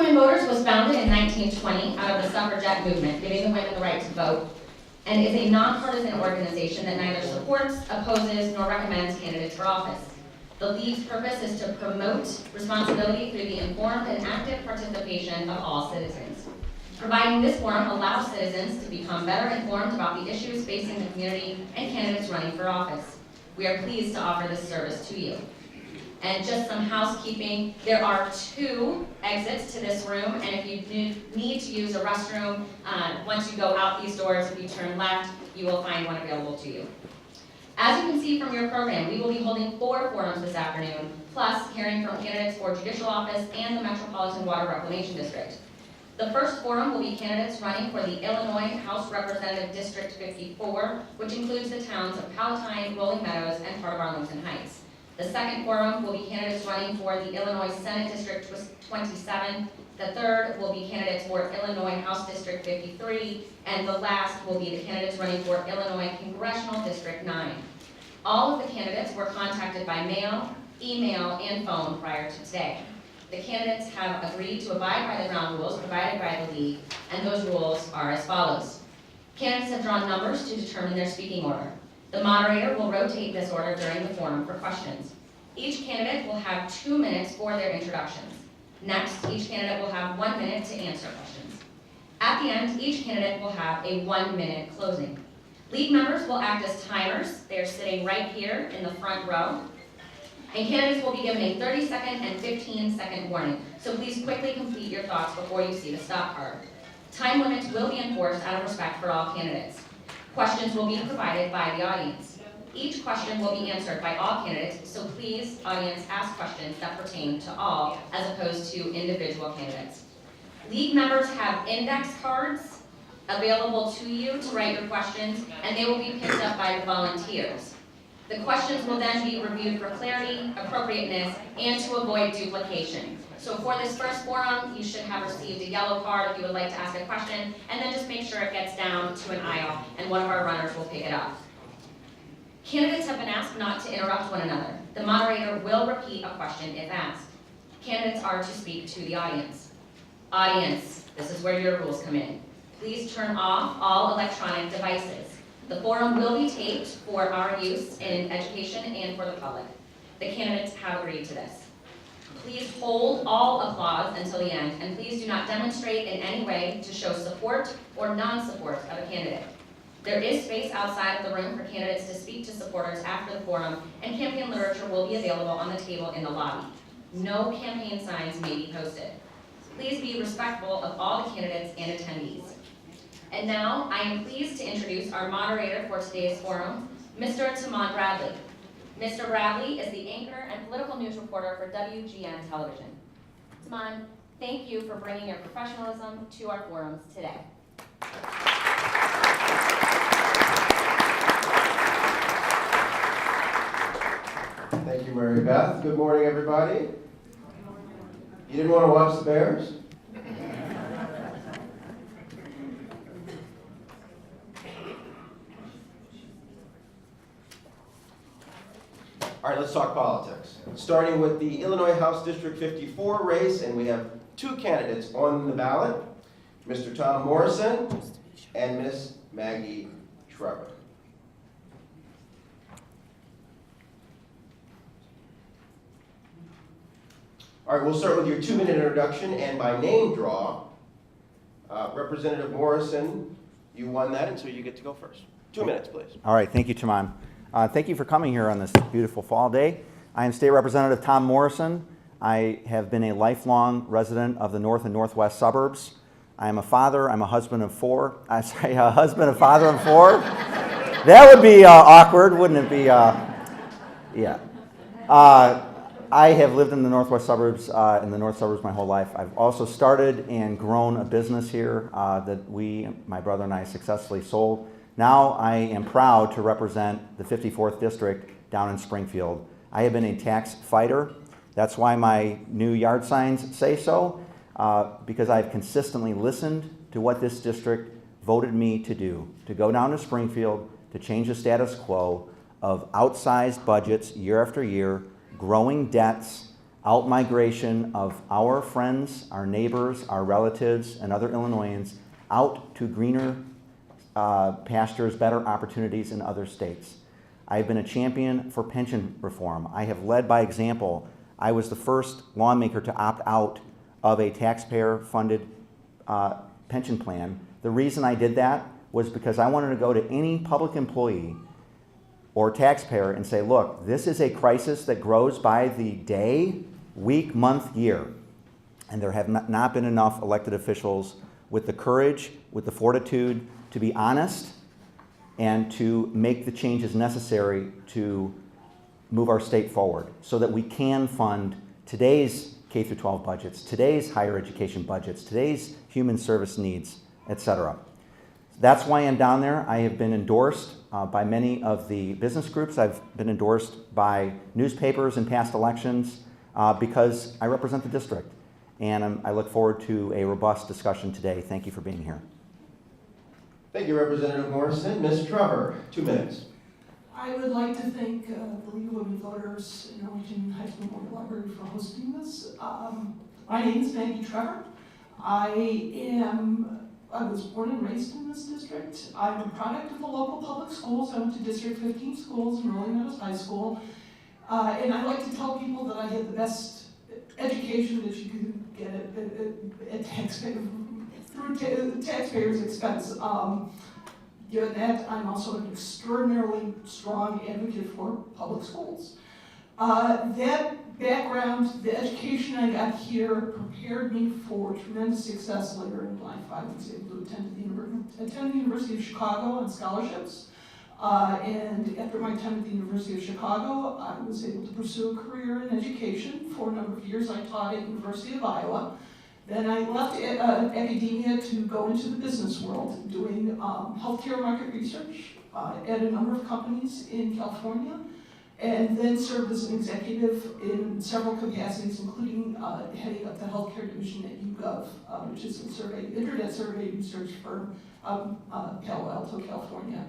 Women Voters was founded in 1920 out of the suffragette movement, giving the women the right to vote, and is a nonpartisan organization that neither supports, opposes, nor recommends candidates for office. The League's purpose is to promote responsibility through the informed and active participation of all citizens. Providing this forum allows citizens to become better informed about the issues facing the community and candidates running for office. We are pleased to offer this service to you. And just some housekeeping, there are 2 exits to this room, and if you need to use a restroom, once you go out these doors, if you turn left, you will find one available to you. As you can see from your program, we will be holding 4 forums this afternoon, plus hearing from candidates for judicial office and the Metropolitan Water Reclamation District. The first forum will be candidates running for the Illinois House Representative District 54, which includes the towns of Palatine, Rolling Meadows, and part of Arlington Heights. The second forum will be candidates running for the Illinois Senate District 27. The third will be candidates for Illinois House District 53. And the last will be the candidates running for Illinois Congressional District 9. All of the candidates were contacted by mail, email, and phone prior to today. The candidates have agreed to abide by the ground rules provided by the League, and those rules are as follows. Candidates have drawn numbers to determine their speaking order. The moderator will rotate this order during the forum for questions. Each candidate will have 2 minutes for their introductions. Next, each candidate will have 1 minute to answer questions. At the end, each candidate will have a 1-minute closing. League members will act as timers. They are sitting right here in the front row. And candidates will be given a 30-second and 15-second warning. So please quickly complete your thoughts before you see the stop card. Time limits will be enforced out of respect for all candidates. Questions will be provided by the audience. Each question will be answered by all candidates, so please, audience, ask questions that pertain to all as opposed to individual candidates. League members have index cards available to you to write your questions, and they will be picked up by the volunteers. The questions will then be reviewed for clarity, appropriateness, and to avoid duplication. So for this first forum, you should have received a yellow card if you would like to ask a question, and then just make sure it gets down to an aisle, and one of our runners will pick it up. Candidates have been asked not to interrupt one another. The moderator will repeat a question if asked. Candidates are to speak to the audience. Audience, this is where your rules come in. Please turn off all electronic devices. The forum will be taped for our use in education and for the public. The candidates have agreed to this. Please hold all applause until the end, and please do not demonstrate in any way to show support or non-support of a candidate. There is space outside of the room for candidates to speak to supporters after the forum, and campaign literature will be available on the table in the lobby. No campaign signs may be posted. Please be respectful of all the candidates and attendees. And now, I am pleased to introduce our moderator for today's forum, Mr. Timon Bradley. Mr. Bradley is the anchor and political news reporter for WGN Television. Timon, thank you for bringing your professionalism to our forums today. Thank you, Mary Beth. Good morning, everybody. You didn't want to watch the Bears? All right, let's talk politics. Starting with the Illinois House District 54 race, and we have 2 candidates on the ballot, Mr. Tom Morrison and Miss Maggie Schreiber. All right, we'll start with your 2-minute introduction, and by name draw, Representative Morrison, you won that, and so you get to go first. 2 minutes, please. All right, thank you, Timon. Thank you for coming here on this beautiful fall day. I am State Representative Tom Morrison. I have been a lifelong resident of the north and northwest suburbs. I am a father. I'm a husband of 4. A father of 4. That would be awkward, wouldn't it be? Yeah. I have lived in the northwest suburbs, in the north suburbs my whole life. I've also started and grown a business here that my brother and I, successfully sold. Now I am proud to represent the 54th District down in Springfield. I have been a tax fighter. That's why my new yard signs say so, because I've consistently listened to what this district voted me to do, to go down to Springfield, to change the status quo of outsized budgets year after year, growing debts, out-migration of our friends, our neighbors, our relatives, and other Illinoisans out to greener pastures, better opportunities in other states. I've been a champion for pension reform. I have led by example. I was the first lawmaker to opt out of a taxpayer-funded pension plan. The reason I did that was because I wanted to go to any public employee or taxpayer and say, look, this is a crisis that grows by the day, week, month, year. And there have not been enough elected officials with the courage, with the fortitude to be honest and to make the changes necessary to move our state forward so that we can fund today's K-12 budgets, today's higher education budgets, today's human service needs, etc. That's why I'm down there. I have been endorsed by many of the business groups. I've been endorsed by newspapers in past elections because I represent the district. And I look forward to a robust discussion today. Thank you for being here. Thank you, Representative Morrison. Ms. Trevor, 2 minutes. I would like to thank the League of Women Voters in Arlington High School Memorial Library for hosting this. My name is Maggie Trevor. I was born and raised in this district. I'm a product of the local public schools. I went to District 15 schools in Rolling Meadows High School. And I like to tell people that I had the best education that you could get at taxpayers' expense. Given that, I'm also an extraordinarily strong advocate for public schools. That background, the education I got here prepared me for tremendous success later in life. I was able to attend the University of Chicago on scholarships. And after my time at the University of Chicago, I was able to pursue a career in education. For a number of years, I taught at the University of Iowa. Then I left academia to go into the business world, doing healthcare market research at a number of companies in California, and then served as an executive in several capacities, including heading up the healthcare division at YouGov, which is an internet survey research firm out of Palo Alto, California.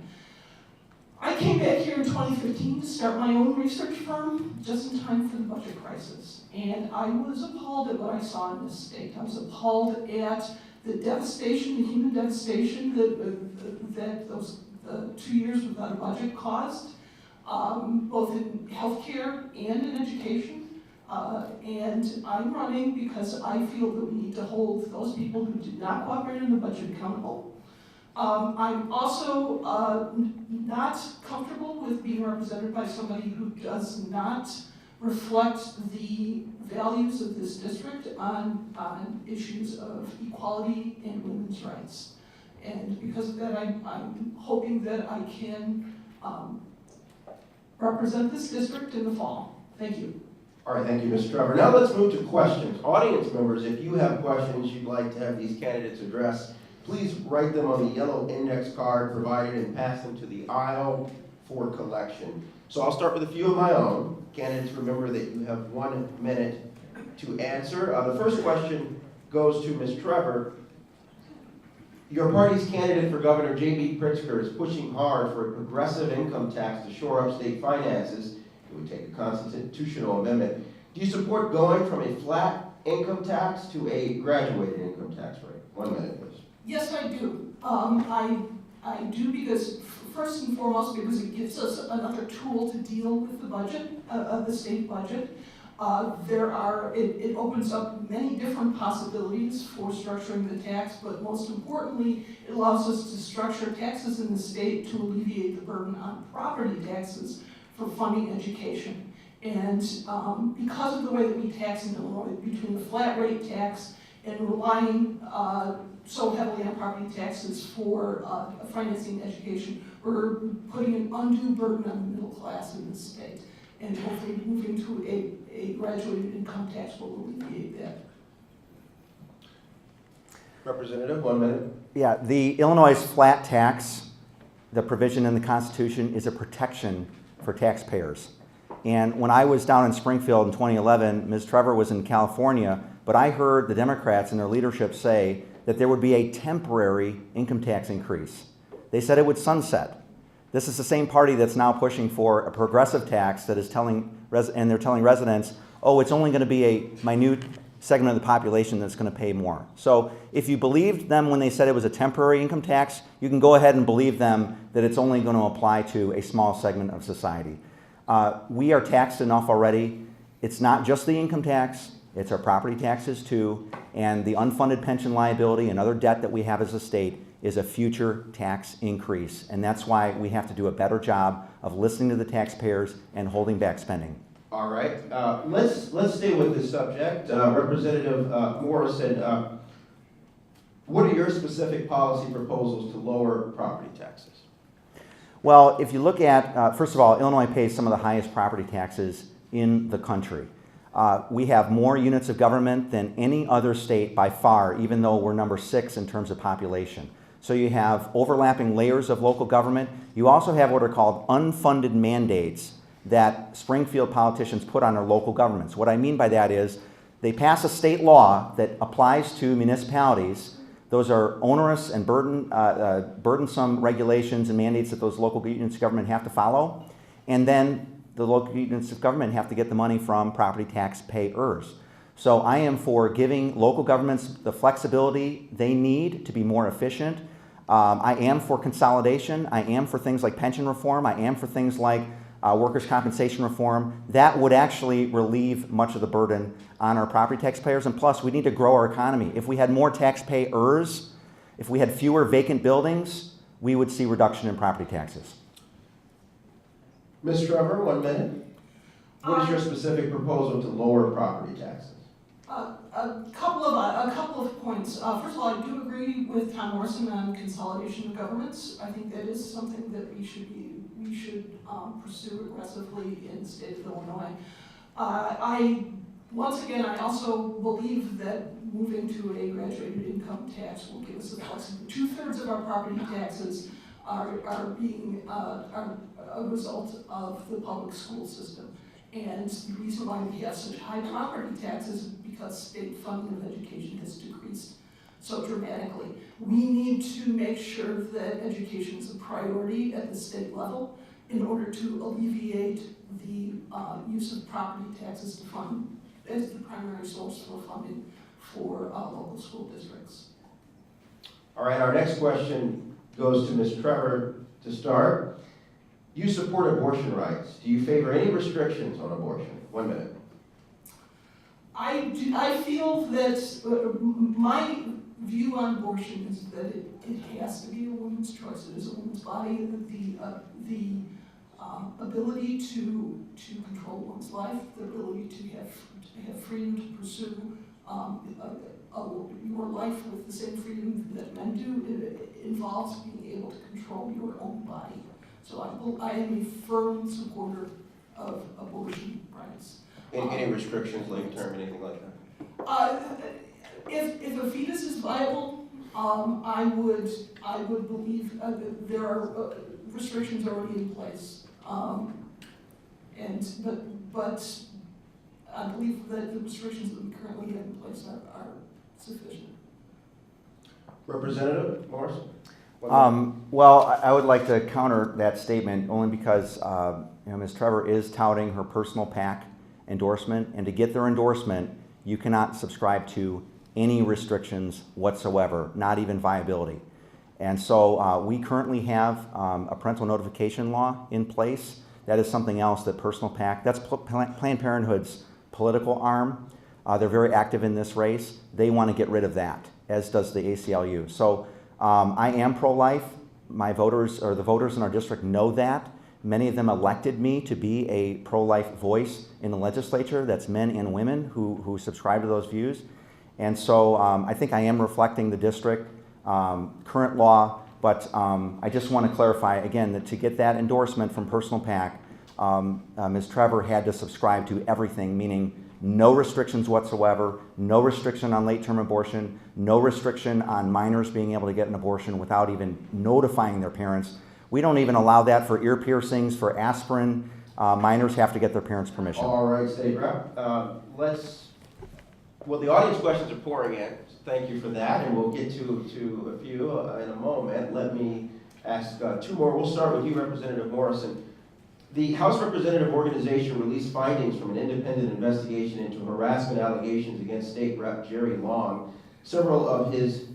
I came back here in 2015 to start my own research firm just in time for the budget crisis. And I was appalled at what I saw in this state. I was appalled at the devastation, the human devastation that those 2 years without a budget caused, both in healthcare and in education. And I'm running because I feel that we need to hold those people who did not cooperate in the budget accountable. I'm also not comfortable with being represented by somebody who does not reflect the values of this district on issues of equality and women's rights. And because of that, I'm hoping that I can represent this district in the fall. Thank you. All right, thank you, Ms. Trevor. Now let's move to questions. Audience members, if you have questions you'd like to have these candidates address, please write them on the yellow index card provided and pass them to the aisle for collection. So I'll start with a few of my own. Candidates, remember that you have 1 minute to answer. The first question goes to Ms. Trevor. Your party's candidate for Governor J.B. Pritzker is pushing hard for a progressive income tax to shore up state finances. It would take a constitutional amendment. Do you support going from a flat income tax to a graduated income tax rate? 1 minute, please. Yes, I do. I do because, first and foremost, because it gives us another tool to deal with the budget, the state budget. It opens up many different possibilities for structuring the tax, but most importantly, it allows us to structure taxes in the state to alleviate the burden on property taxes for funding education. And because of the way that we tax in Illinois, between the flat rate tax and relying so heavily on property taxes for financing education, we're putting an undue burden on the middle class in this state. And hopefully moving to a graduated income tax will alleviate that. Representative, 1 minute. Yeah, the Illinois flat tax, the provision in the Constitution, is a protection for taxpayers. And when I was down in Springfield in 2011, Ms. Trevor was in California, but I heard the Democrats and their leadership say that there would be a temporary income tax increase. They said it would sunset. This is the same party that's now pushing for a progressive tax that is telling residents, oh, it's only going to be a minute segment of the population that's going to pay more. So if you believed them when they said it was a temporary income tax, you can go ahead and believe them that it's only going to apply to a small segment of society. We are taxed enough already. It's not just the income tax, it's our property taxes too, and the unfunded pension liability and other debt that we have as a state is a future tax increase. And that's why we have to do a better job of listening to the taxpayers and holding back spending. All right, let's stay with this subject. Representative Morrison, what are your specific policy proposals to lower property taxes? Well, if you look at, first of all, Illinois pays some of the highest property taxes in the country. We have more units of government than any other state by far, even though we're number 6 in terms of population. So you have overlapping layers of local government. You also have what are called unfunded mandates that Springfield politicians put on their local governments. What I mean by that is they pass a state law that applies to municipalities. Those are onerous and burdensome regulations and mandates that those local units of government have to follow. And then the local units of government have to get the money from property tax payers. So I am for giving local governments the flexibility they need to be more efficient. I am for consolidation. I am for things like pension reform. I am for things like workers' compensation reform. That would actually relieve much of the burden on our property taxpayers. And plus, we need to grow our economy. If we had more taxpayers, if we had fewer vacant buildings, we would see reduction in property taxes. Ms. Trevor, 1 minute. What is your specific proposal to lower property taxes? A couple of points. First of all, I do agree with Tom Morrison on consolidation of governments. I think that is something that we should pursue aggressively in the state of Illinois. Once again, I also believe that moving to a graduated income tax will give us the flexibility. 2/3 of our property taxes are a result of the public school system. And the reason why we have such high property taxes is because state funding of education has decreased so dramatically. We need to make sure that education is a priority at the state level in order to alleviate the use of property taxes to fund as the primary source for funding for local school districts. All right, our next question goes to Ms. Trevor to start. You support abortion rights. Do you favor any restrictions on abortion? 1 minute. I feel that my view on abortion is that it has to be a woman's choice. It is a woman's body. The ability to control one's life, the ability to have freedom to pursue your life with the same freedom that men do, it involves being able to control your own body. So I am a firm supporter of abortion rights. Any restrictions, late term, anything like that? If a fetus is viable, I would believe that there are restrictions already in place. But I believe that the restrictions that we currently have in place are sufficient. Representative Morrison? Well, I would like to counter that statement only because Ms. Trevor is touting her personal PAC endorsement, and to get their endorsement, you cannot subscribe to any restrictions whatsoever, not even viability. And so we currently have a parental notification law in place. That is something else that personal PAC, that's Planned Parenthood's political arm. They're very active in this race. They want to get rid of that, as does the ACLU. So I am pro-life. My voters, or the voters in our district, know that. Many of them elected me to be a pro-life voice in the legislature. That's men and women who subscribe to those views. And so I think I am reflecting the district current law, but I just want to clarify again that to get that endorsement from Personal PAC, Ms. Trevor had to subscribe to everything, meaning no restrictions whatsoever, no restriction on late-term abortion, no restriction on minors being able to get an abortion without even notifying their parents. We don't even allow that for ear piercings, for aspirin. Minors have to get their parents' permission. All right, State Rep. Well, the audience questions are pouring in. Thank you for that, and we'll get to a few in a moment. Let me ask 2 more. We'll start with you, Representative Morrison. The House Representative Organization released findings from an independent investigation into harassment allegations against State Rep Jerry Long. Several of his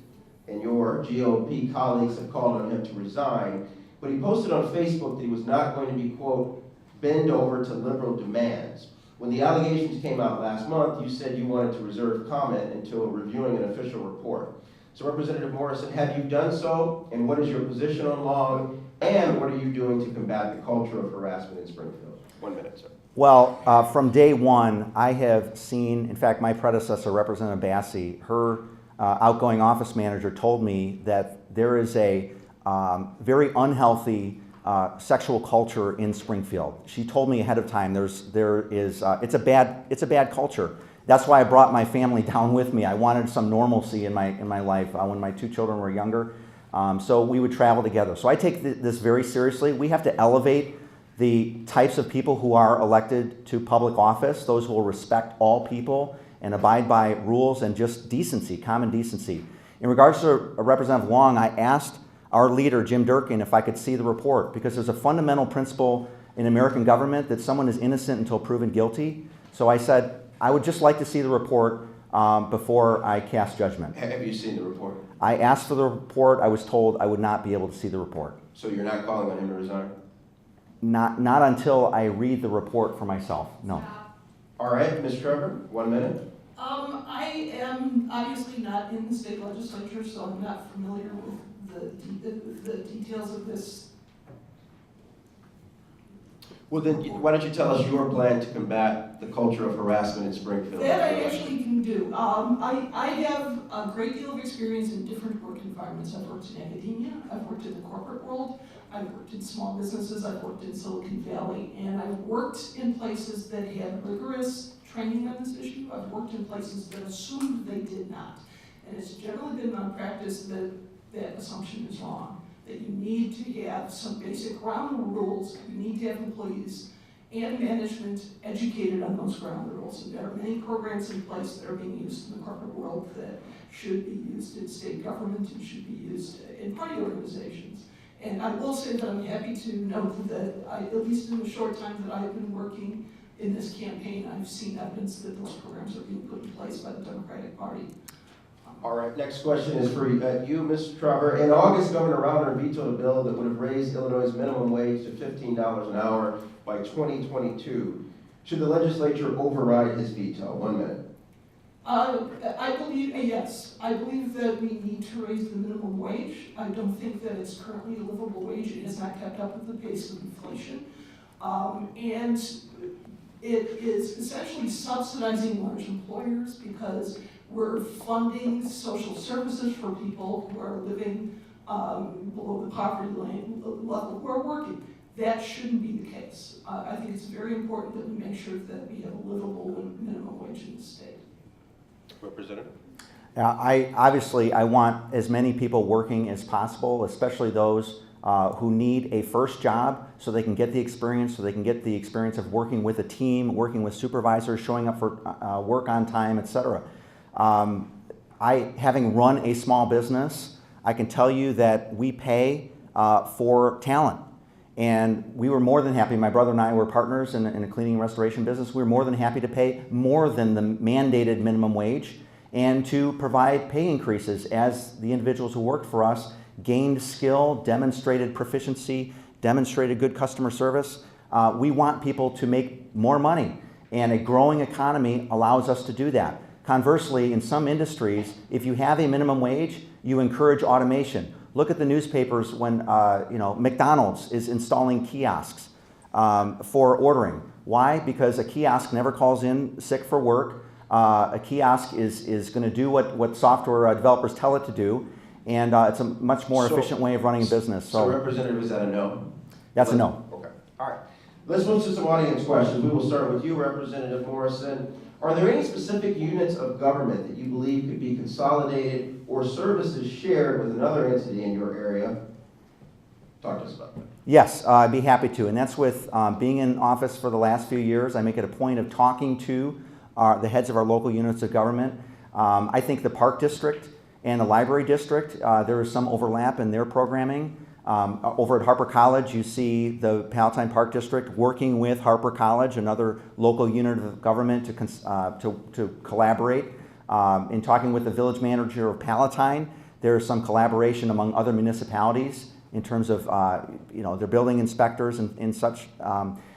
and your GOP colleagues have called on him to resign, but he posted on Facebook that he was not going to be, quote, bend over to liberal demands. When the allegations came out last month, you said you wanted to reserve comment until reviewing an official report. So Representative Morrison, have you done so? And what is your position on Long? And what are you doing to combat the culture of harassment in Springfield? 1 minute, sir. Well, from day one, I have seen, in fact, my predecessor, Representative Bassi, her outgoing office manager told me that there is a very unhealthy sexual culture in Springfield. She told me ahead of time it's a bad culture. That's why I brought my family down with me. I wanted some normalcy in my life when my 2 children were younger. So we would travel together. So I take this very seriously. We have to elevate the types of people who are elected to public office, those who will respect all people and abide by rules and just decency, common decency. In regards to Representative Long, I asked our leader, Jim Durkin, if I could see the report, because there's a fundamental principle in American government that someone is innocent until proven guilty. So I said, I would just like to see the report before I cast judgment. Have you seen the report? I asked for the report. I was told I would not be able to see the report. So you're not calling on him to resign? Not until I read the report for myself, no. All right, Ms. Trevor, 1 minute. I am obviously not in the state legislature, so I'm not familiar with the details of this. Well, then, why don't you tell us your plan to combat the culture of harassment in Springfield? That I actually can do. I have a great deal of experience in different work environments. I've worked in academia, I've worked in the corporate world, I've worked in small businesses, I've worked in Silicon Valley, and I've worked in places that had rigorous training on this issue. I've worked in places that assumed they did not. And it's generally been my practice that that assumption is wrong, that you need to have some basic ground rules, you need to have employees and management educated on those ground rules. And there are many programs in place that are being used in the corporate world that should be used in state government and should be used in party organizations. And I will say that I'm happy to note that at least in the short time that I've been working in this campaign, I've seen evidence that those programs are being put in place by the Democratic Party. All right, next question is for you, Ms. Trevor. In August, Governor Rauner vetoed a bill that would have raised Illinois' minimum wage to $15 an hour by 2022. Should the legislature override his veto? 1 minute. I believe, yes, I believe that we need to raise the minimum wage. I don't think that it's currently a livable wage. It has not kept up with the pace of inflation. And it is essentially subsidizing large employers because we're funding social services for people who are living below the poverty line level who are working. That shouldn't be the case. I think it's very important that we make sure that we have a livable minimum wage in the state. Representative? I want as many people working as possible, especially those who need a first job so they can get the experience, of working with a team, working with supervisors, showing up for work on time, etc. Having run a small business, I can tell you that we pay for talent. And we were more than happy, my brother and I were partners in a cleaning and restoration business, we were more than happy to pay more than the mandated minimum wage and to provide pay increases as the individuals who worked for us gained skill, demonstrated proficiency, demonstrated good customer service. We want people to make more money, and a growing economy allows us to do that. Conversely, in some industries, if you have a minimum wage, you encourage automation. Look at the newspapers when McDonald's is installing kiosks for ordering. Why? Because a kiosk never calls in sick for work. A kiosk is going to do what software developers tell it to do, and it's a much more efficient way of running a business. So Representative, is that a no? That's a no. Okay. All right. Let's move to some audience questions. We will start with you, Representative Morrison. Are there any specific units of government that you believe could be consolidated or services shared with another entity in your area? Talk to us about that. Yes, I'd be happy to. And that's with being in office for the last few years. I make it a point of talking to the heads of our local units of government. I think the Park District and the Library District, there is some overlap in their programming. Over at Harper College, you see the Palatine Park District working with Harper College, another local unit of government, to collaborate. In talking with the village manager of Palatine, there's some collaboration among other municipalities in terms of their building inspectors and such.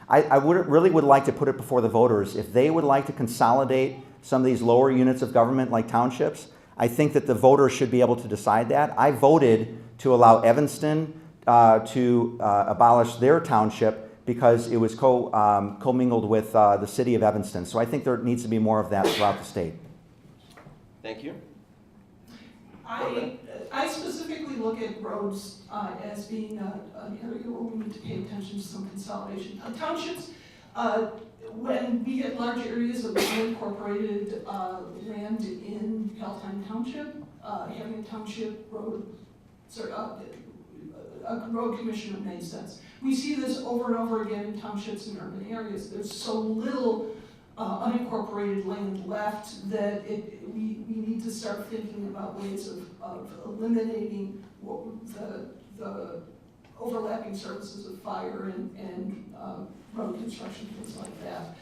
I really would like to put it before the voters, if they would like to consolidate some of these lower units of government like townships, I think that the voters should be able to decide that. I voted to allow Evanston to abolish their township because it was commingled with the city of Evanston. So I think there needs to be more of that throughout the state. Thank you. I specifically look at roads as being an area where we need to pay attention to some consolidation. Townships, when we get large areas of unincorporated land in Palatine Township, having a township road, a road commissioner made sense. We see this over and over again in townships and urban areas. There's so little unincorporated land left that we need to start thinking about ways of eliminating the overlapping services of fire and road construction, things like that.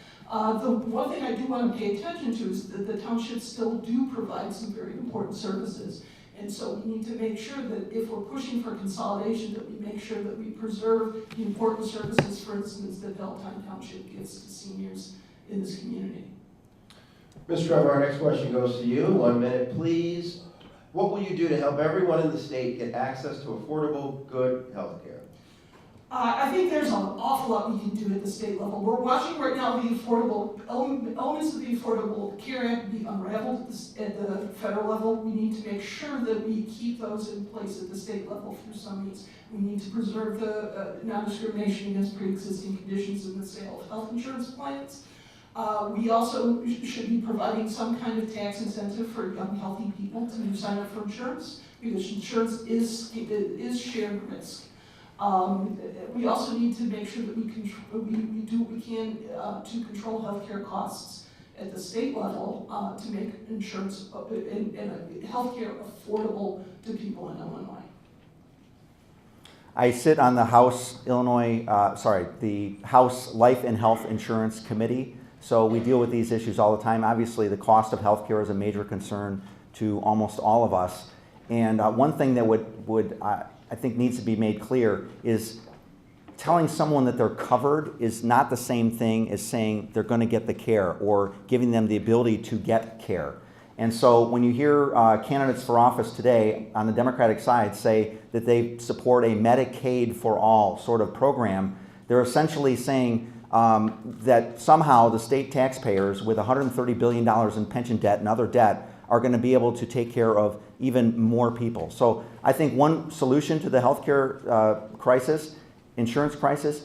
The one thing I do want to pay attention to is that the townships still do provide some very important services. And so we need to make sure that if we're pushing for consolidation, that we make sure that we preserve the important services, for instance, that Palatine Township gives to seniors in this community. Mr. Trevor, our next question goes to you. 1 minute, please. What will you do to help everyone in the state get access to affordable, good health care? I think there's an awful lot we can do at the state level. We're watching right now the elements of the Affordable Care Act be unraveled at the federal level. We need to make sure that we keep those in place at the state level through some means. We need to preserve the non-discrimination against pre-existing conditions in the sale of health insurance plans. We also should be providing some kind of tax incentive for young, healthy people to sign up for insurance, because insurance is shared risk. We also need to make sure that we do what we can to control healthcare costs at the state level to make insurance and healthcare affordable to people in Illinois. I sit on the House the House Life and Health Insurance Committee. So we deal with these issues all the time. Obviously, the cost of healthcare is a major concern to almost all of us. And one thing that I think needs to be made clear is telling someone that they're covered is not the same thing as saying they're going to get the care or giving them the ability to get care. And so when you hear candidates for office today on the Democratic side say that they support a Medicaid for all sort of program, they're essentially saying that somehow the state taxpayers with $130 billion in pension debt and other debt are going to be able to take care of even more people. So I think one solution to the healthcare crisis, insurance crisis,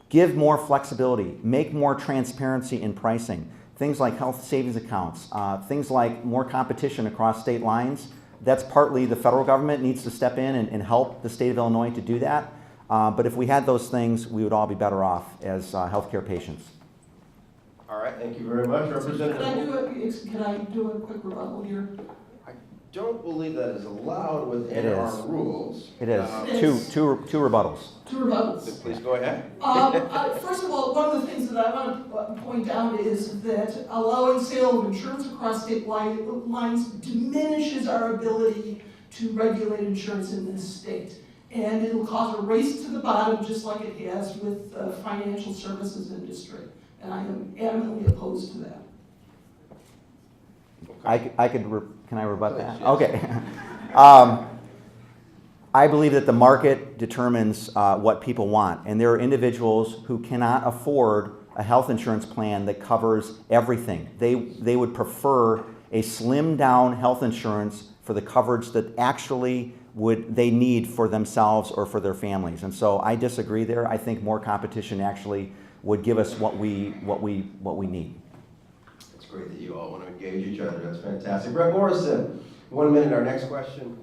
give more flexibility, make more transparency in pricing. Things like health savings accounts, things like more competition across state lines. That's partly the federal government needs to step in and help the state of Illinois to do that. But if we had those things, we would all be better off as healthcare patients. All right, thank you very much, Representative. Can I do a quick rebuttal here? I don't believe that is allowed within our rules. It is. Two rebuttals. Two rebuttals. Please go ahead. First of all, one of the things that I want to point out is that allowing sale of insurance across state lines diminishes our ability to regulate insurance in this state. And it will cause a race to the bottom, just like it has with the financial services industry. And I am adamantly opposed to that. Can I rebut Please, that? yes. Okay. I believe that the market determines what people want, and there are individuals who cannot afford a health insurance plan that covers everything. They would prefer a slimmed down health insurance for the coverage that actually they need for themselves or for their families. And so I disagree there. I think more competition actually would give us what we need. It's great that you all want to engage each other. That's fantastic. Brett Morrison, 1 minute. Our next question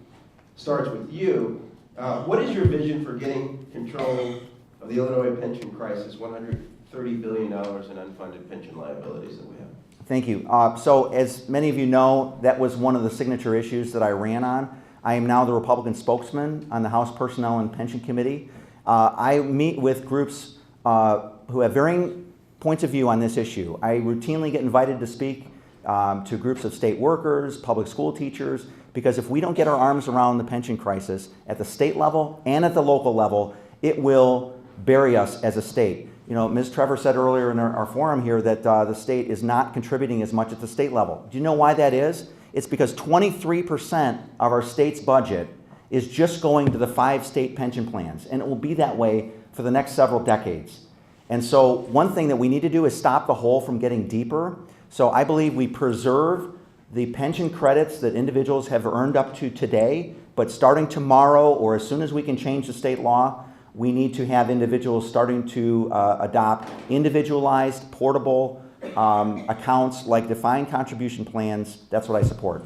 starts with you. What is your vision for getting control of the Illinois pension crisis, $130 billion in unfunded pension liabilities that we have? Thank you. So as many of you know, that was one of the signature issues that I ran on. I am now the Republican spokesman on the House Personnel and Pension Committee. I meet with groups who have varying points of view on this issue. I routinely get invited to speak to groups of state workers, public school teachers, because if we don't get our arms around the pension crisis at the state level and at the local level, it will bury us as a state. You know, Ms. Trevor said earlier in our forum here that the state is not contributing as much at the state level. Do you know why that is? It's because 23% of our state's budget is just going to the 5 state pension plans, and it will be that way for the next several decades. And so one thing that we need to do is stop the hole from getting deeper. So I believe we preserve the pension credits that individuals have earned up to today, but starting tomorrow or as soon as we can change the state law, we need to have individuals starting to adopt individualized, portable accounts like defined contribution plans. That's what I support.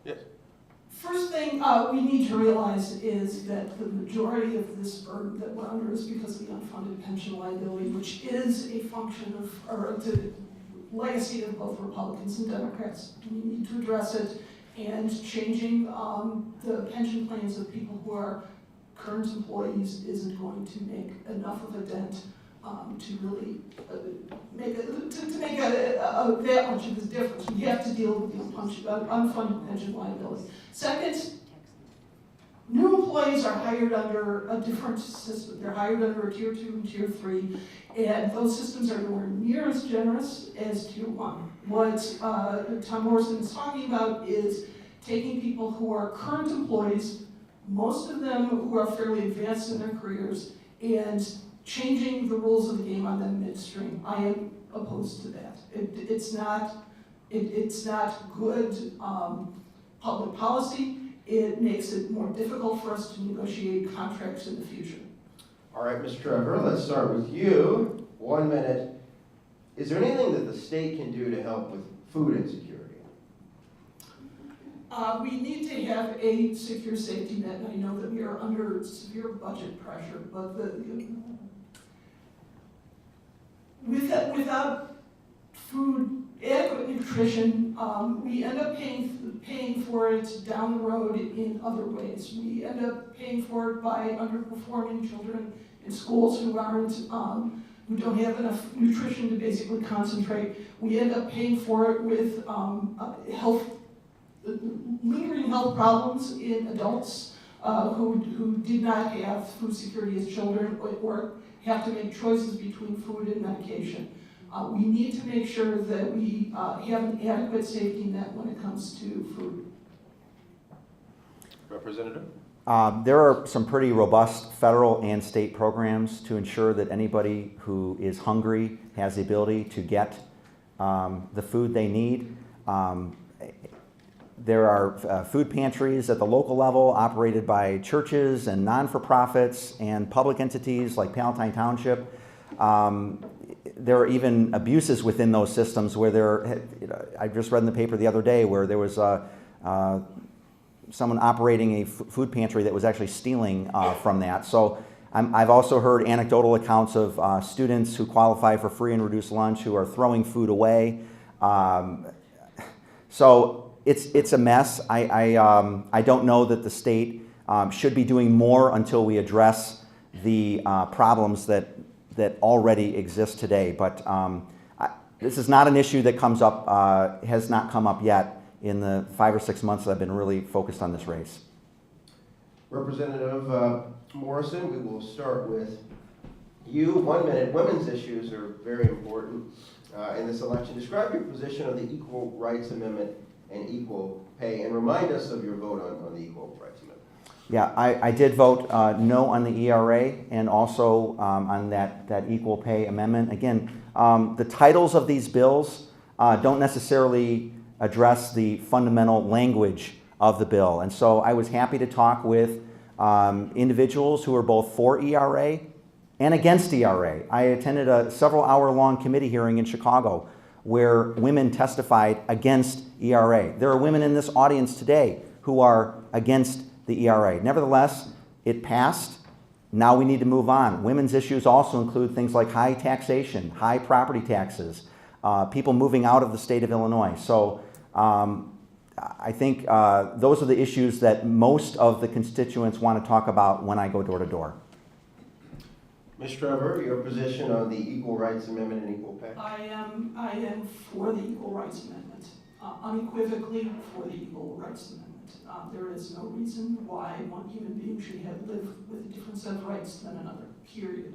Yes. First thing we need to realize is that the majority of this burden that we're under is because of the unfunded pension liability, which is a function of, or the legacy of both Republicans and Democrats. We need to address it, and changing the pension plans of people who are current employees isn't going to make enough of a dent to really make that much of a difference. We have to deal with the unfunded pension liability. Second, new employees are hired under a different system. They're hired under a Tier 2 and Tier 3, and those systems are nowhere near as generous as Tier 1. What Tom Morrison is talking about is taking people who are current employees, most of them who are fairly advanced in their careers, and changing the rules of the game on them midstream. I am opposed to that. It's not good public policy. It makes it more difficult for us to negotiate contracts in the future. All right, Ms. Trevor, let's start with you. 1 minute. Is there anything that the state can do to help with food insecurity? We need to have a secure safety net, and I know that we are under severe budget pressure, but without food, adequate nutrition, we end up paying for it down the road in other ways. We end up paying for it by underperforming children in schools who don't have enough nutrition to basically concentrate. We end up paying for it with lingering health problems in adults who did not have food security as children or have to make choices between food and medication. We need to make sure that we have an adequate safety net when it comes to food. Representative? There are some pretty robust federal and state programs to ensure that anybody who is hungry has the ability to get the food they need. There are food pantries at the local level operated by churches and non-for-profits and public entities like Palatine Township. There are even abuses within those systems where I just read in the paper the other day where there was someone operating a food pantry that was actually stealing from that. So I've also heard anecdotal accounts of students who qualify for free and reduced lunch who are throwing food away. So it's a mess. I don't know that the state should be doing more until we address the problems that already exist today. But this is not an issue that comes up, has not come up yet in the 5 or 6 months that I've been really focused on this race. Representative Morrison, we will start with you. 1 minute. Women's issues are very important in this election. Describe your position on the Equal Rights Amendment and equal pay, and remind us of your vote on the Equal Rights Amendment. Yeah, I did vote no on the ERA and also on that equal pay amendment. Again, the titles of these bills don't necessarily address the fundamental language of the bill. And so I was happy to talk with individuals who are both for ERA and against ERA. I attended a several hour-long committee hearing in Chicago where women testified against ERA. There are women in this audience today who are against the ERA. Nevertheless, it passed. Now we need to move on. Women's issues also include things like high taxation, high property taxes, people moving out of the state of Illinois. So I think those are the issues that most of the constituents want to talk about when I go door to door. Ms. Trevor, your position on the Equal Rights Amendment and Equal Pay? I am for the Equal Rights Amendment, unequivocally for the Equal Rights Amendment. There is no reason why one human being should live with a different set of rights than another, period.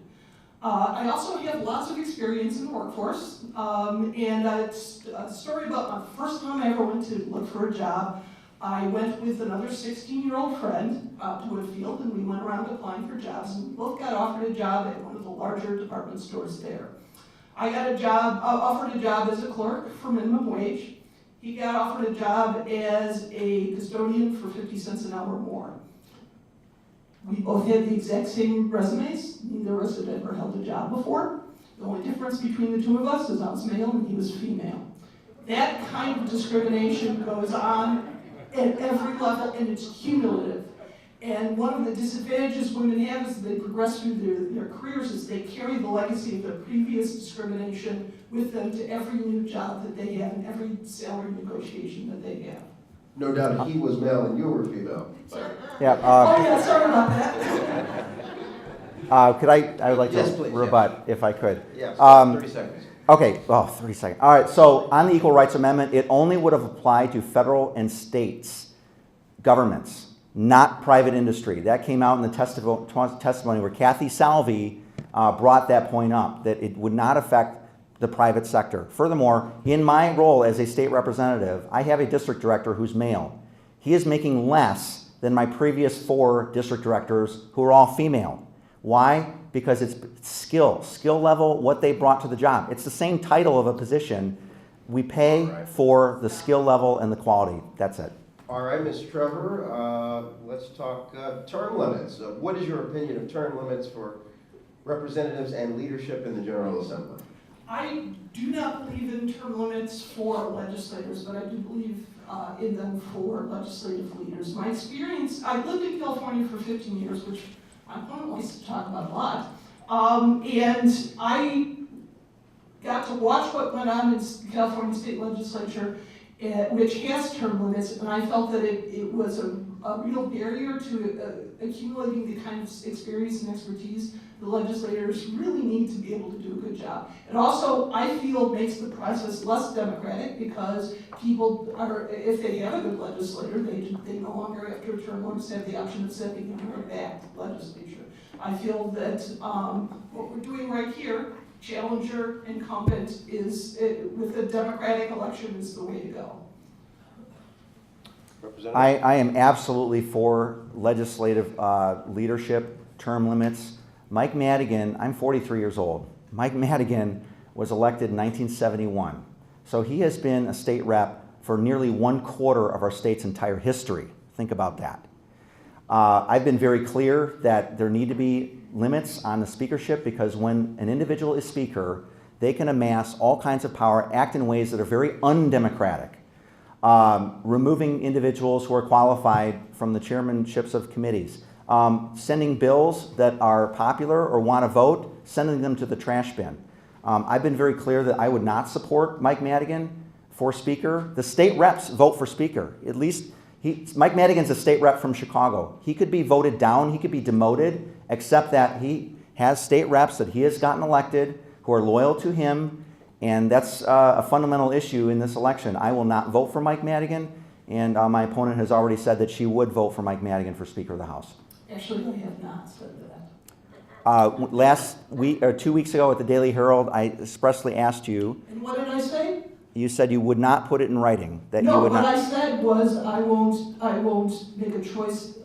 I also have lots of experience in the workforce, and it's a story about my first time I ever went to look for a job. I went with another 16-year-old friend to a field, and we went around applying for jobs, and we both got offered a job at one of the larger department stores there. I got offered a job as a clerk for minimum wage. He got offered a job as a custodian for 50 cents an hour more. We both had the exact same resumes. Neither of us had ever held a job before. The only difference between the two of us is I was male and he was female. That kind of discrimination goes on at every level, and it's cumulative. And one of the disadvantages women have as they progress through their careers is they carry the legacy of their previous discrimination with them to every new job that they have and every salary negotiation that they have. No doubt he was male and you were female. Yeah. Oh yeah, sorry about that. I would like Yes, to please, rebut if I could. Yes, 30 seconds. Okay, 30 seconds. All right, so on the Equal Rights Amendment, it only would have applied to federal and states governments, not private industry. That came out in the testimony where Kathy Salvi brought that point up, that it would not affect the private sector. Furthermore, in my role as a state representative, I have a district director who's male. He is making less than my previous 4 district directors who are all female. Why? Because it's skill level, what they brought to the job. It's the same title of a position. We pay for the skill level and the quality. That's it. All right, Ms. Trevor, let's talk term limits. What is your opinion of term limits for representatives and leadership in the General Assembly? I do not believe in term limits for legislators, but I do believe in them for legislative leaders. My experience, I lived in California for 15 years, which my opponent likes to talk about a lot, and I got to watch what went on in the California state legislature, which has term limits, and I felt that it was a real barrier to accumulating the kind of experience and expertise the legislators really need to be able to do a good job. It also, I feel, makes the process less democratic because people are, if they have a good legislator, they no longer, after a term limits, have the option of sending them right back to the legislature. I feel that what we're doing right here, challenger, incumbent, is with a democratic election is the way to go. I am absolutely for legislative leadership, term limits. Mike Madigan, I'm 43 years old. Mike Madigan was elected in 1971. So he has been a state rep for nearly 1/4 of our state's entire history. Think about that. I've been very clear that there need to be limits on the speakership because when an individual is speaker, they can amass all kinds of power, act in ways that are very undemocratic. Removing individuals who are qualified from the chairmanships of committees. Sending bills that are popular or want to vote, sending them to the trash bin. I've been very clear that I would not support Mike Madigan for speaker. The state reps vote for speaker. At least Mike Madigan's a state rep from Chicago. He could be voted down, he could be demoted, except that he has state reps that he has gotten elected who are loyal to him, and that's a fundamental issue in this election. I will not vote for Mike Madigan, and my opponent has already said that she would vote for Mike Madigan for Speaker of the House. Actually, I have not said that. Last week, or 2 weeks ago at the Daily Herald, I expressly asked you. And what did I say? You said you would not put it in writing. That no, you would what not. I said was I won't make a choice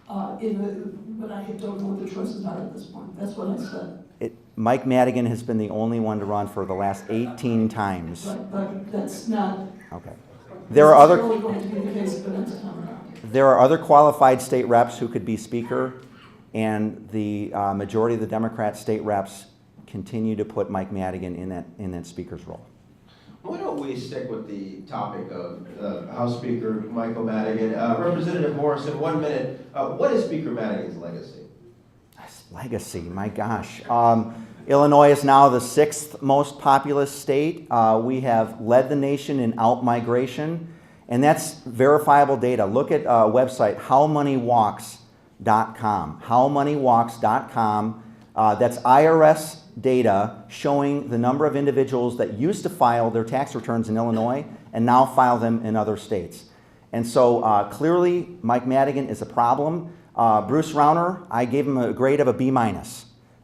when I don't know what the choices are at this point. That's what I said. Mike Madigan has been the only one to run for the last 18 times. But that's not. Okay. There are other. Going to be the case the next time around. There are other qualified state reps who could be speaker, and the majority of the Democrat state reps continue to put Mike Madigan in that speaker's role. Why don't we stick with the topic of House Speaker Michael Madigan? Representative Morrison, 1 minute. What is Speaker Madigan's legacy? Legacy, my gosh. Illinois is now the 6th most populous state. We have led the nation in out-migration, And that's verifiable data. Look at a website, howmoneywalks.com. Howmoneywalks.com. That's IRS data showing the number of individuals that used to file their tax returns in Illinois and now file them in other states. And so clearly Mike Madigan is a problem. Bruce Rauner, I gave him a grade of a B-.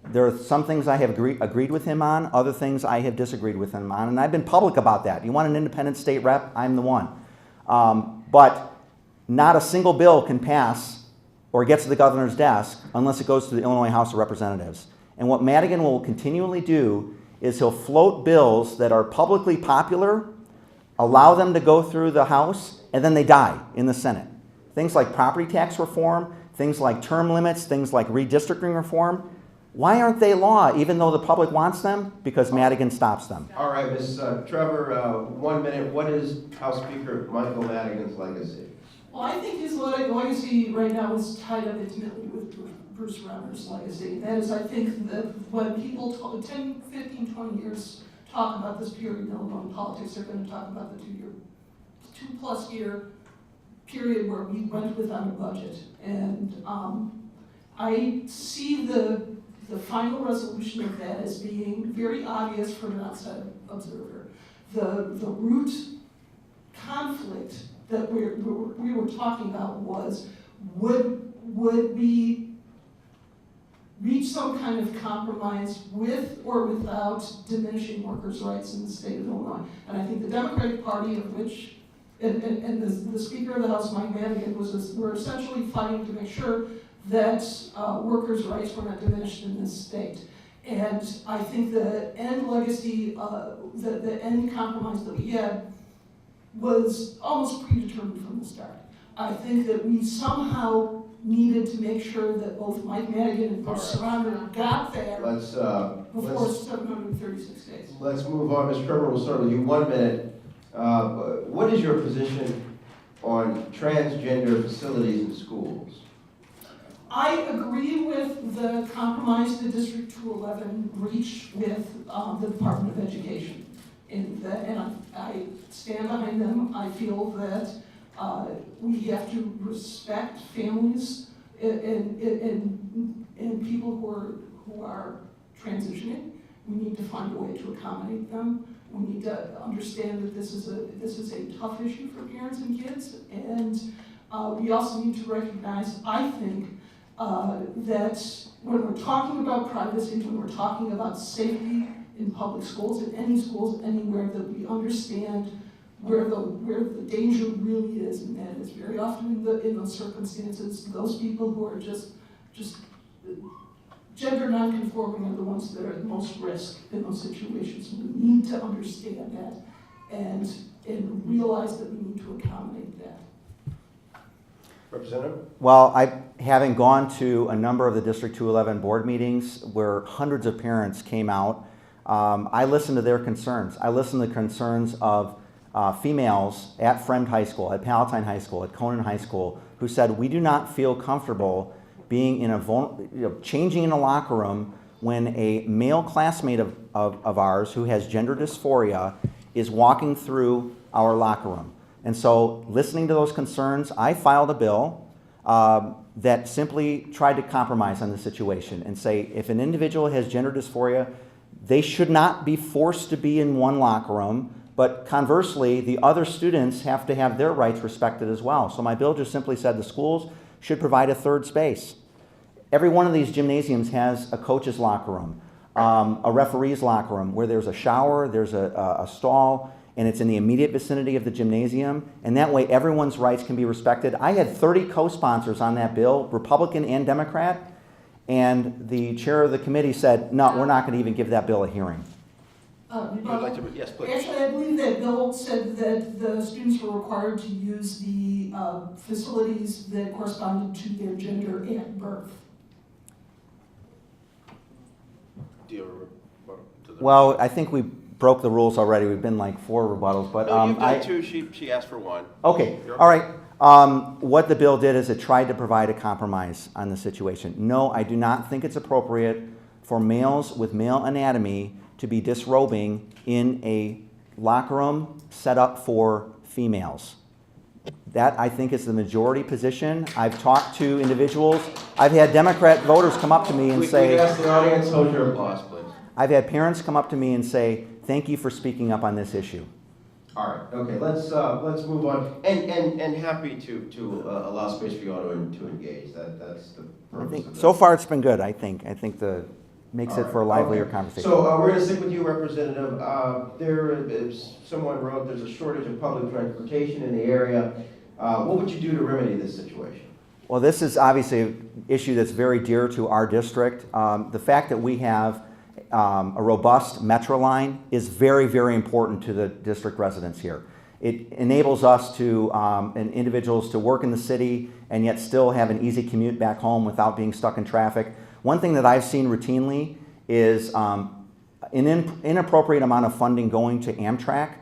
There are some things I have agreed with him on, other things I have disagreed with him on, and I've been public about that. You want an independent state rep? I'm the one. But not a single bill can pass or get to the governor's desk unless it goes to the Illinois House of Representatives. And what Madigan will continually do is he'll float bills that are publicly popular, allow them to go through the House, and then they die in the Senate. Things like property tax reform, things like term limits, things like redistricting reform. Why aren't they law, even though the public wants them? Because Madigan stops them. All right, Ms. Trevor, 1 minute. What is House Speaker Michael Madigan's legacy? Well, I think his legacy right now is tied up intimately with Bruce Rauner's legacy. That is, I think that when people 10, 15, 20 years talk about this period in Illinois politics, they're going to talk about the 2+ year period where we went without a budget. And I see the final resolution of that as being very obvious from an outside observer. The root conflict that we were talking about was, would we reach some kind of compromise with or without diminishing workers' rights in the state of Illinois? And I think the Democratic Party, of which, and the Speaker of the House, Mike Madigan, were essentially fighting to make sure that workers' rights were not diminished in this state. And I think the end legacy, the end compromise that we had was almost predetermined from the start. I think that we somehow needed to make sure that both Mike Madigan and Bruce Rauner got there before 736 days. Let's move on. Ms. Trevor, we'll start with you. 1 minute. What is your position on transgender facilities in schools? I agree with the compromise the District 211 reached with the Department of Education. And I stand behind them. I feel that we have to respect families and people who are transitioning. We need to find a way to accommodate them. We need to understand that this is a tough issue for parents and kids, and we also need to recognize, I think, that when we're talking about privacy, when we're talking about safety in public schools, in any schools, anywhere, that we understand where the danger really is, and that is very often in those circumstances, those people who are just gender non-conforming are the ones that are at the most risk in those situations. We need to understand that and realize that we need to accommodate that. Representative? Well, having gone to a number of the District 211 board meetings where hundreds of parents came out, I listened to their concerns. I listened to the concerns of females at Fremd High School, at Palatine High School, at Conan High School, who said, we do not feel comfortable being in changing in a locker room when a male classmate of ours who has gender dysphoria is walking through our locker room. And so, listening to those concerns, I filed a bill that simply tried to compromise on the situation and say, if an individual has gender dysphoria, they should not be forced to be in one locker room, but conversely, the other students have to have their rights respected as well. So my bill just simply said the schools should provide a third space. Every one of these gymnasiums has a coach's locker room, a referee's locker room, where there's a shower, there's a stall, and it's in the immediate vicinity of the gymnasium, and that way everyone's rights can be respected. I had 30 co-sponsors on that bill, Republican and Democrat, and the chair of the committee said, no, we're not going to even give that bill a hearing. Yes, please. Actually, I believe that bill said that the students were required to use the facilities that corresponded to their gender at birth. Well, I think we broke the rules already. We've been like 4 rebuttals, but no, you've done 2. She asked for 1. Okay, all right. What the bill did is it tried to provide a compromise on the situation. No, I do not think it's appropriate for males with male anatomy to be disrobing in a locker room set up for females. That, I think, is the majority position. I've talked to individuals. I've had Democrat voters come up to me and We say, ask the audience, hold your applause, please. I've had parents come up to me and say, thank you for speaking up on this issue. All right, okay, let's move on. And happy to allow space for you all to engage. That's the I purpose think of this. so far it's been good. I think the makes All it for a right, livelier okay. conversation. So we're going to stick with you, Representative. There is, someone wrote, there's a shortage of public transportation in the area. What would you do to remedy this situation? Well, this is obviously an issue that's very dear to our district. The fact that we have a robust metro line is very, very important to the district residents here. It enables us to, and individuals to work in the city and yet still have an easy commute back home without being stuck in traffic. One thing that I've seen routinely is an inappropriate amount of funding going to Amtrak.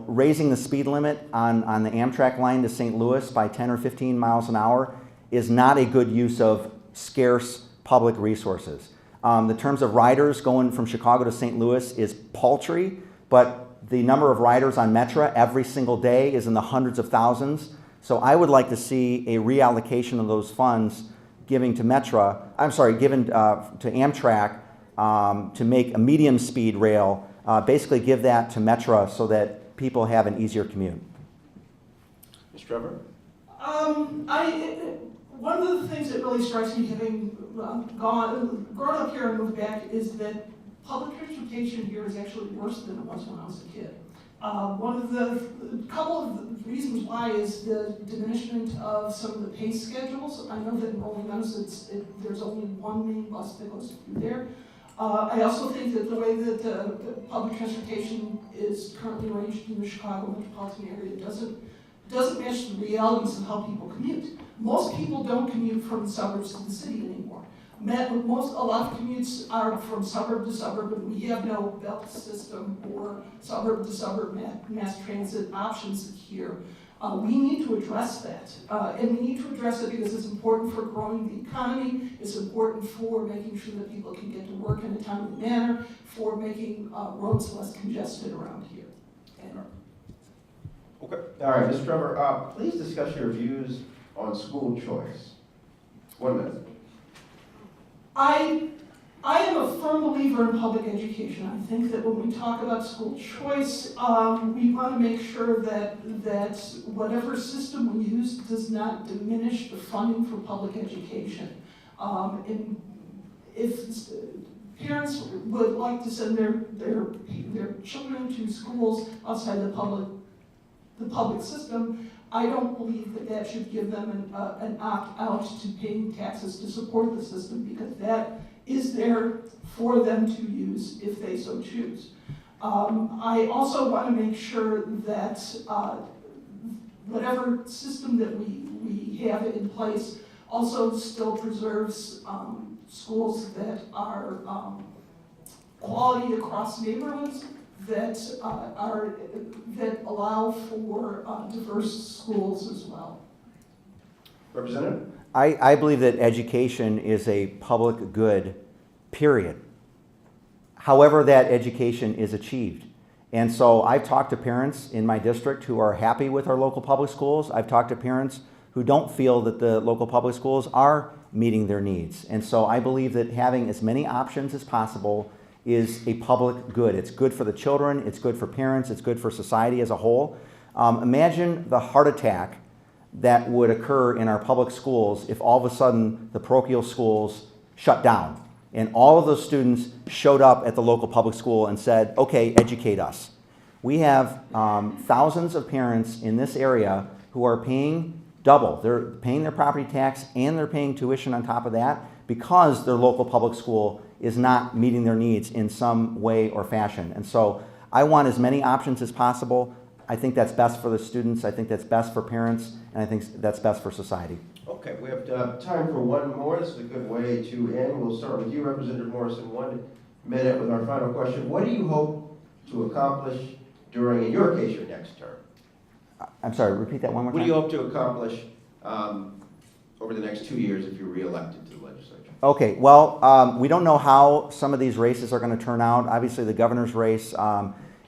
Raising the speed limit on the Amtrak line to St. Louis by 10 or 15 miles an hour is not a good use of scarce public resources. The terms of riders going from Chicago to St. Louis is paltry, but the number of riders on Metra every single day is in the hundreds of thousands. So I would like to see a reallocation of those funds given to Amtrak to make a medium speed rail. Basically give that to Metra so that people have an easier commute. Mr. Trevor? One of the things that really strikes me, having grown up here and moved back, is that public transportation here is actually worse than it was when I was a kid. Couple of reasons why is the diminishment of some of the pay schedules. I know that in Rolling Meadows there's only one main bus that goes through there. I also think that the way that the public transportation is currently arranged in the Chicago metropolitan area doesn't match the realities of how people commute. Most people don't commute from the suburbs to the city anymore. A lot of commutes are from suburb to suburb, and we have no belt system or suburb to suburb mass transit options here. We need to address that, and we need to address it because it's important for growing the economy, it's important for making sure that people can get to work in a timely manner, for making roads less congested around here. Okay. All right, Mr. Trevor, please discuss your views on school choice. 1 minute. I am a firm believer in public education. I think that when we talk about school choice, we want to make sure that whatever system we use does not diminish the funding for public education. And if parents would like to send their children to schools outside the public system, I don't believe that should give them an opt-out to paying taxes to support the system, because that is there for them to use if they so choose. I also want to make sure that whatever system that we have in place also still preserves schools that are quality across neighborhoods, that allow for diverse schools as well. Representative? I believe that education is a public good, period. However that education is achieved. And so I've talked to parents in my district who are happy with our local public schools. I've talked to parents who don't feel that the local public schools are meeting their needs. And so I believe that having as many options as possible is a public good. It's good for the children, it's good for parents, it's good for society as a whole. Imagine the heart attack that would occur in our public schools if all of a sudden the parochial schools shut down and all of those students showed up at the local public school and said, okay, educate us. We have thousands of parents in this area who are paying double. They're paying their property tax and they're paying tuition on top of that because their local public school is not meeting their needs in some way or fashion. And so I want as many options as possible. I think that's best for the students, I think that's best for parents, and I think that's best for society. Okay, we have time for one more. This is a good way to end. We'll start with you, Representative Morrison, 1 minute with our final question. What do you hope to accomplish during, in your case, your next term? I'm sorry, repeat that one more time. What do you hope to accomplish over the next 2 years if you're reelected to the legislature? Okay, well, we don't know how some of these races are going to turn out. Obviously, the governor's race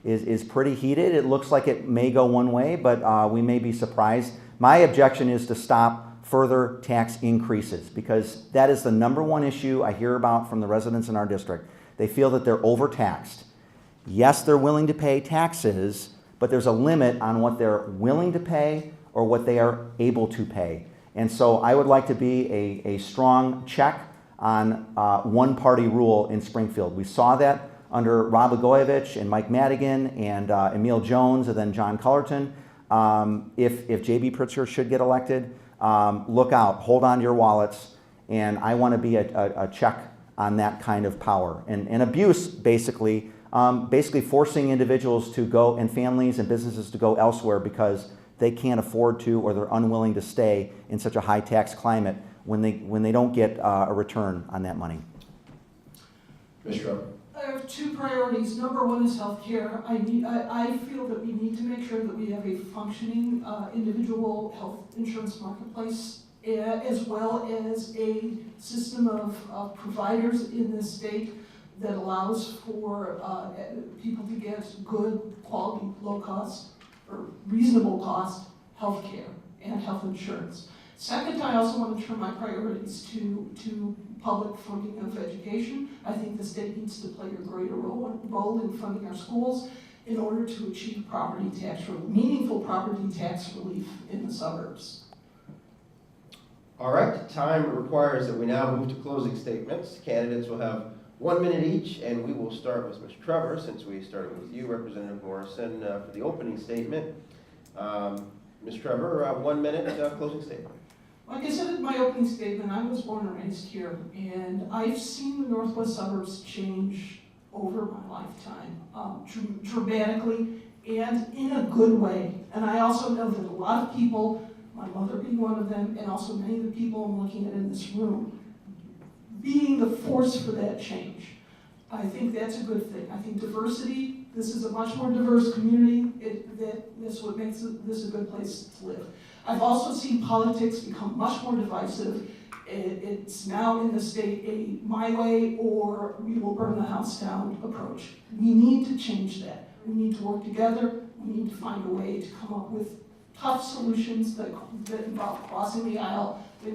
is pretty heated. It looks like it may go one way, but we may be surprised. My objection is to stop further tax increases, because that is the #1 issue I hear about from the residents in our district. They feel that they're overtaxed. Yes, they're willing to pay taxes, but there's a limit on what they're willing to pay or what they are able to pay. And so I would like to be a strong check on one-party rule in Springfield. We saw that under Rob Blagojevich and Mike Madigan and Emil Jones and then John Cullerton. If J.B. Pritzker should get elected, look out, hold on to your wallets, and I want to be a check on that kind of power. And abuse, basically forcing individuals to go, and families and businesses to go elsewhere because they can't afford to, or they're unwilling to stay in such a high tax climate when they don't get a return on that money. Ms. Schroeder. I have 2 priorities. #1 is healthcare. I feel that we need to make sure that we have a functioning individual health insurance marketplace, as well as a system of providers in this state that allows for people to get good quality, low cost, or reasonable cost healthcare and health insurance. Second, I also want to turn my priorities to public funding of education. I think the state needs to play a greater role in funding our schools in order to achieve meaningful property tax relief in the suburbs. All right, time requires that we now move to closing statements. Candidates will have 1 minute each, and we will start with Ms. Trevor, since we started with you, Representative Morrison, for the opening statement. Ms. Trevor, 1 minute closing statement. Like I said in my opening statement, I was born and raised here, and I've seen the northwest suburbs change over my lifetime, dramatically and in a good way. And I also know that a lot of people, my mother being one of them, and also many of the people I'm looking at in this room, being the force for that change. I think that's a good thing. I think diversity, this is a much more diverse community. That's what makes this a good place to live. I've also seen politics become much more divisive. It's now in the state a my way or we will burn the house down approach. We need to change that. We need to work together. We need to find a way to come up with tough solutions that involve crossing the aisle, that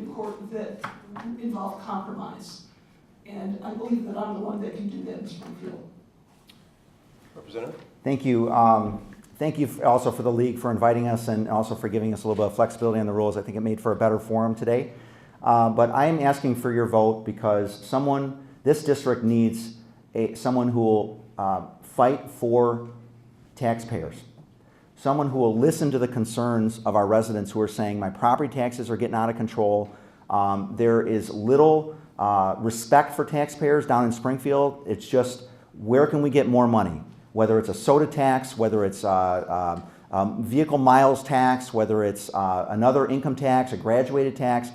involve compromise. And I believe that I'm the one that can do that in Springfield. Representative? Thank you. Thank you also for the league for inviting us and also for giving us a little bit of flexibility on the rules. I think it made for a better forum today. But I am asking for your vote because this district needs someone who will fight for taxpayers. Someone who will listen to the concerns of our residents who are saying, my property taxes are getting out of control. There is little respect for taxpayers down in Springfield. It's just, where can we get more money? Whether it's a soda tax, whether it's vehicle miles tax, whether it's another income tax, a graduated tax.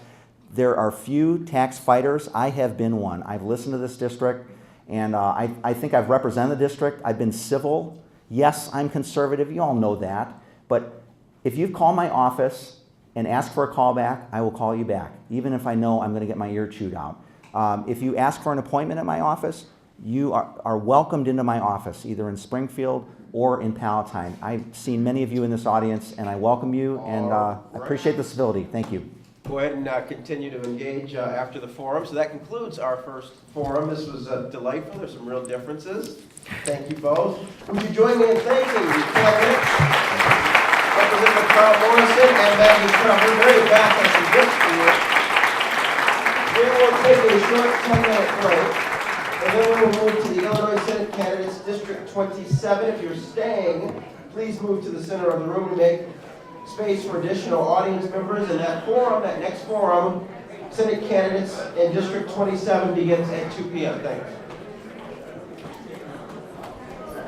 There are few tax fighters. I have been one. I've listened to this district, and I think I've represented the district. I've been civil. Yes, I'm conservative. You all know that. But if you call my office and ask for a call back, I will call you back, even if I know I'm going to get my ear chewed out. If you ask for an appointment at my office, you are welcomed into my office, either in Springfield or in Palatine. I've seen many of you in this audience, and I welcome you, and I appreciate the civility. Thank you. Go ahead and continue to engage after the forum. So that concludes our first forum. This was delightful. There's some real differences. Thank you both. Would you join me in thanking the candidates, Representative Tom Morrison and Maggie Trevor, very back at some gifts for you. We will take a short 10-minute break, and then we will move to the Illinois Senate candidates, District 27. If you're staying, please move to the center of the room and make space for additional audience members. And that next forum, Senate candidates in District 27 begins at 2 p.m. Thanks.